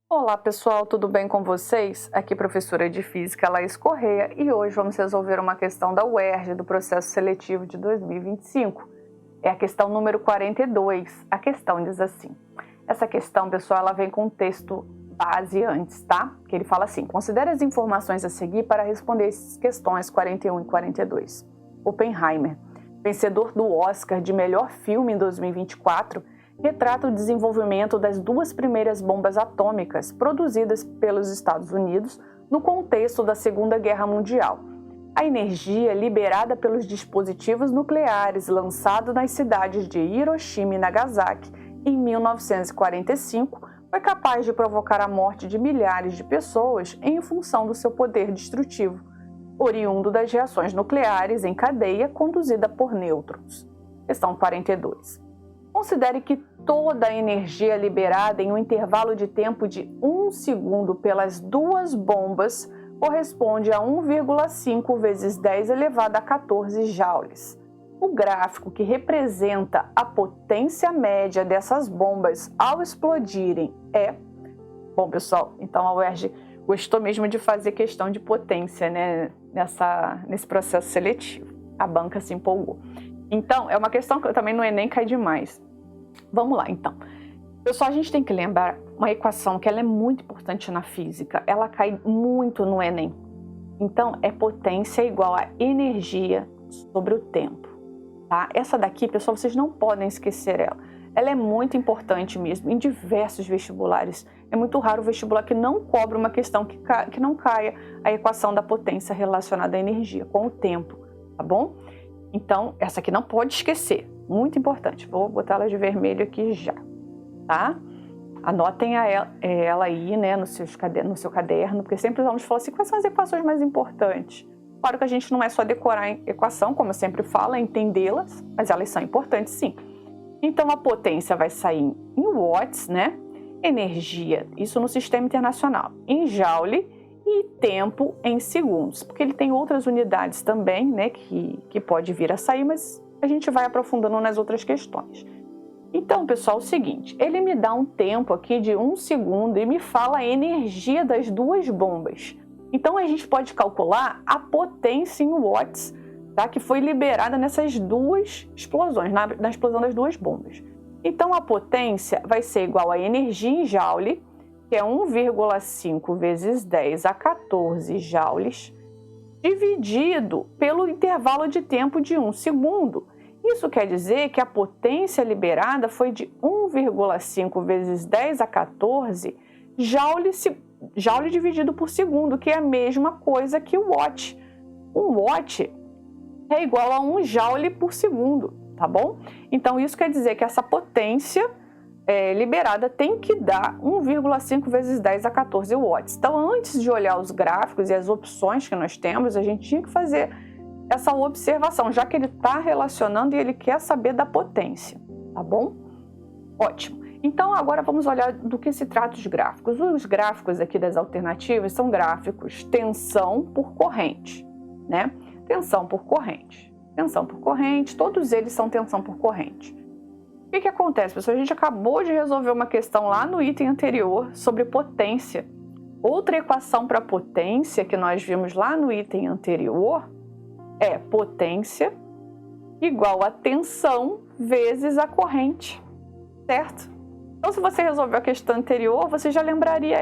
Olá pessoal, tudo bem com vocês? Aqui professora de Física Laís Correia e hoje vamos resolver uma questão da UERJ do processo seletivo de 2025. É a questão número 42. A questão diz assim. Essa questão, pessoal, ela vem com um texto base antes, tá? Que ele fala assim: considere as informações a seguir para responder essas questões 41 e 42. Oppenheimer, vencedor do Oscar de melhor filme em 2024, retrata o desenvolvimento das duas primeiras bombas atômicas produzidas pelos Estados Unidos no contexto da Segunda Guerra Mundial. A energia liberada pelos dispositivos nucleares lançados nas cidades de Hiroshima e Nagasaki em 1945 foi capaz de provocar a morte de milhares de pessoas em função do seu poder destrutivo, oriundo das reações nucleares em cadeia conduzida por nêutrons. Questão 42. Considere que toda a energia liberada em um intervalo de tempo de 1 segundo pelas duas bombas corresponde a 1,5 vezes 10 elevado a 14 joules. O gráfico que representa a potência média dessas bombas ao explodirem é... Bom, pessoal, então a UERJ gostou mesmo de fazer questão de potência, né, nesse processo seletivo. A banca se empolgou. Então, é uma questão que também no Enem cai demais. Vamos lá, então. Pessoal, a gente tem que lembrar uma equação que ela é muito importante na física. Ela cai muito no Enem. Então, é potência igual a energia sobre o tempo. Tá? Essa daqui, pessoal, vocês não podem esquecer ela. Ela é muito importante mesmo em diversos vestibulares. É muito raro o vestibular que não cobra uma questão que não caia a equação da potência relacionada à energia com o tempo, tá bom? Então, essa aqui não pode esquecer, muito importante. Vou botar ela de vermelho aqui já, tá? Anotem ela aí, né, no seu caderno, porque sempre os alunos falam assim, quais são as equações mais importantes? Claro que a gente não é só decorar a equação, como eu sempre falo, é entendê-las, mas elas são importantes sim. Então, a potência vai sair em watts, né? Energia, isso no sistema internacional, em joule, e tempo em segundos, porque ele tem outras unidades também, né, que pode vir a sair, mas a gente vai aprofundando nas outras questões. Então, pessoal, é o seguinte, ele me dá um tempo aqui de 1 segundo e me fala a energia das duas bombas. Então, a gente pode calcular a potência em watts, tá, que foi liberada nessas duas explosões, na explosão das duas bombas. Então, a potência vai ser igual a energia em joule, que é 1,5 vezes 10 a 14 joules, dividido pelo intervalo de tempo de 1 segundo. Isso quer dizer que a potência liberada foi de 1,5 vezes 10 a 14 joule dividido por segundo, que é a mesma coisa que o watt. Um watt é igual a 1 joule por segundo, tá bom? Então, isso quer dizer que essa potência liberada tem que dar 1,5 vezes 10 a 14 watts. Então, antes de olhar os gráficos e as opções que nós temos, a gente tinha que fazer essa observação, já que ele está relacionando e ele quer saber da potência, tá bom? Ótimo. Então, agora vamos olhar do que se trata os gráficos. Os gráficos aqui das alternativas são gráficos tensão por corrente, né? Tensão por corrente, todos eles são tensão por corrente. O que acontece, pessoal? A gente acabou de resolver uma questão lá no item anterior sobre potência. Outra equação para potência que nós vimos lá no item anterior é potência igual a tensão vezes a corrente, certo? Então, se você resolveu a questão anterior, você já lembraria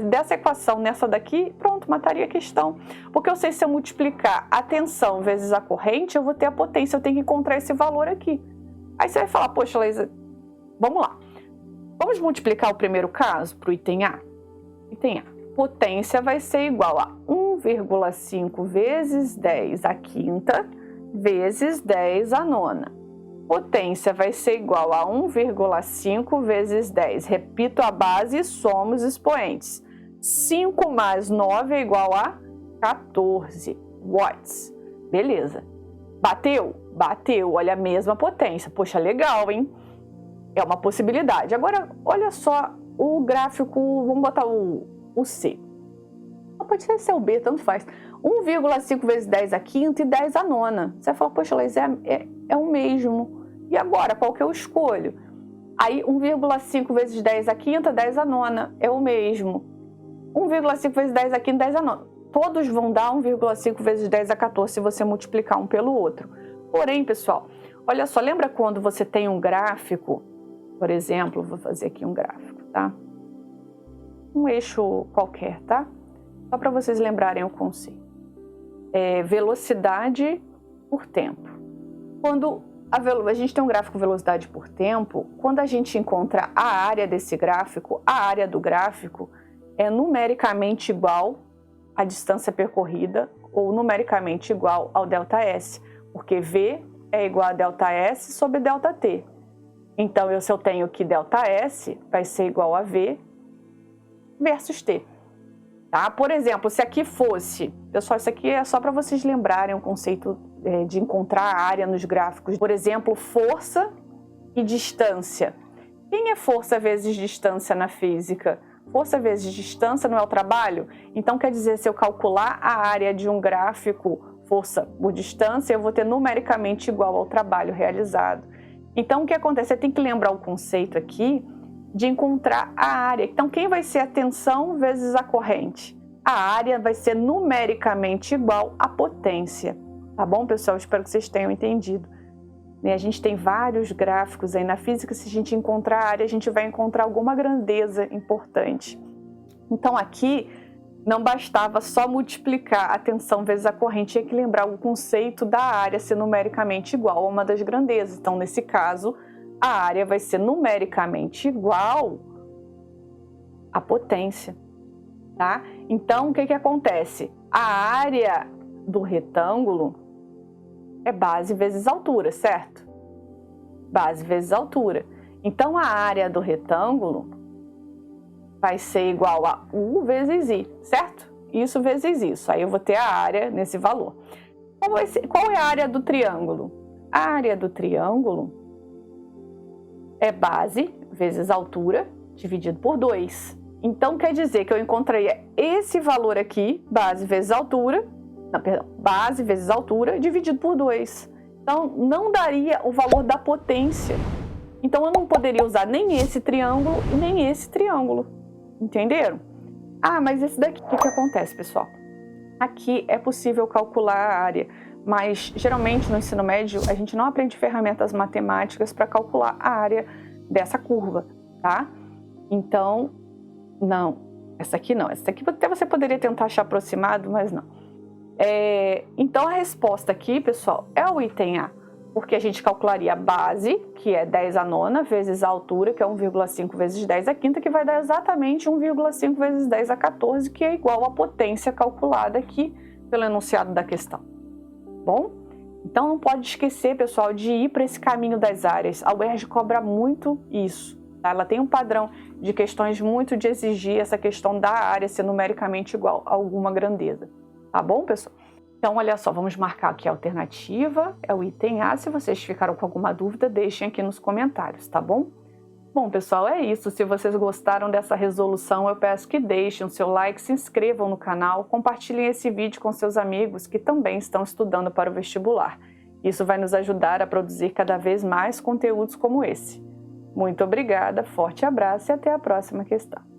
dessa equação nessa daqui, pronto, mataria a questão. Porque eu sei se eu multiplicar a tensão vezes a corrente, eu vou ter a potência, eu tenho que encontrar esse valor aqui. Aí você vai falar, poxa, Laísa, vamos lá. Vamos multiplicar o primeiro caso para o item A? Item A. Potência vai ser igual a 1,5 vezes 10 à quinta vezes 10 à nona. Potência vai ser igual a 1,5 vezes 10. Repito a base e somos expoentes. 5 mais 9 é igual a 14 watts. Beleza. Bateu? Bateu. Olha a mesma potência. Poxa, legal, hein? É uma possibilidade. Agora, olha só o gráfico, vamos botar o C. Pode ser C ou B, tanto faz. 1,5 vezes 10 à quinta e 10 à nona. Você vai falar, poxa, Laís, é o mesmo. E agora, qual que eu escolho? Aí 1,5 vezes 10 à quinta, 10 à nona, é o mesmo. 1,5 vezes 10 à quinta, 10 à nona. Todos vão dar 1,5 vezes 10 a 14 se você multiplicar um pelo outro. Porém, pessoal, olha só, lembra quando você tem um gráfico, por exemplo, vou fazer aqui um gráfico, tá? Um eixo qualquer, tá? Só para vocês lembrarem o conceito. Velocidade por tempo. Quando a gente tem um gráfico velocidade por tempo, quando a gente encontra a área desse gráfico, a área do gráfico é numericamente igual à distância percorrida ou numericamente igual ao ΔS, porque V é igual a ΔS sobre ΔT. Então, se eu tenho que ΔS vai ser igual a V versus T. Tá? Por exemplo, se aqui fosse... Pessoal, isso aqui é só para vocês lembrarem o conceito de encontrar a área nos gráficos. Por exemplo, força e distância. Quem é força vezes distância na física? Força vezes distância não é o trabalho? Então, quer dizer, se eu calcular a área de um gráfico, força por distância, eu vou ter numericamente igual ao trabalho realizado. Então, o que acontece? Você tem que lembrar o conceito aqui de encontrar a área. Então, quem vai ser a tensão vezes a corrente? A área vai ser numericamente igual à potência. Tá bom, pessoal? Espero que vocês tenham entendido. A gente tem vários gráficos aí na física. Se a gente encontrar a área, a gente vai encontrar alguma grandeza importante. Então, aqui, não bastava só multiplicar a tensão vezes a corrente, tinha que lembrar o conceito da área ser numericamente igual a uma das grandezas. Então, nesse caso, a área vai ser numericamente igual à potência, tá? Então, o que acontece? A área do retângulo é base vezes altura, certo? Base vezes altura. Então, a área do retângulo vai ser igual a U vezes I, certo? Isso vezes isso. Aí eu vou ter a área nesse valor. Qual é a área do triângulo? A área do triângulo é base vezes altura dividido por 2. Então, quer dizer que eu encontraria esse valor aqui, base vezes altura, base vezes altura dividido por 2. Então, não daria o valor da potência. Então, eu não poderia usar nem esse triângulo e nem esse triângulo. Entenderam? Ah, mas esse daqui, o que acontece, pessoal? Aqui é possível calcular a área, mas geralmente no ensino médio a gente não aprende ferramentas matemáticas para calcular a área dessa curva, tá? Então, não, essa aqui não. Essa aqui até você poderia tentar achar aproximado, mas não. Então, a resposta aqui, pessoal, é o item A, porque a gente calcularia a base, que é 10 à nona, vezes a altura, que é 1,5 vezes 10 à quinta, que vai dar exatamente 1,5 vezes 10 à 14, que é igual à potência calculada aqui pelo enunciado da questão. Bom? Então, não pode esquecer, pessoal, de ir para esse caminho das áreas. A UERJ cobra muito isso. Tá? Ela tem um padrão de questões muito de exigir essa questão da área ser numericamente igual a alguma grandeza. Tá bom, pessoal? Então, olha só, vamos marcar aqui a alternativa, é o item A. Se vocês ficaram com alguma dúvida, deixem aqui nos comentários, tá bom? Bom, pessoal, é isso. Se vocês gostaram dessa resolução, eu peço que deixem o seu like, se inscrevam no canal, compartilhem esse vídeo com seus amigos que também estão estudando para o vestibular. Isso vai nos ajudar a produzir cada vez mais conteúdos como esse. Muito obrigada, forte abraço e até a próxima questão.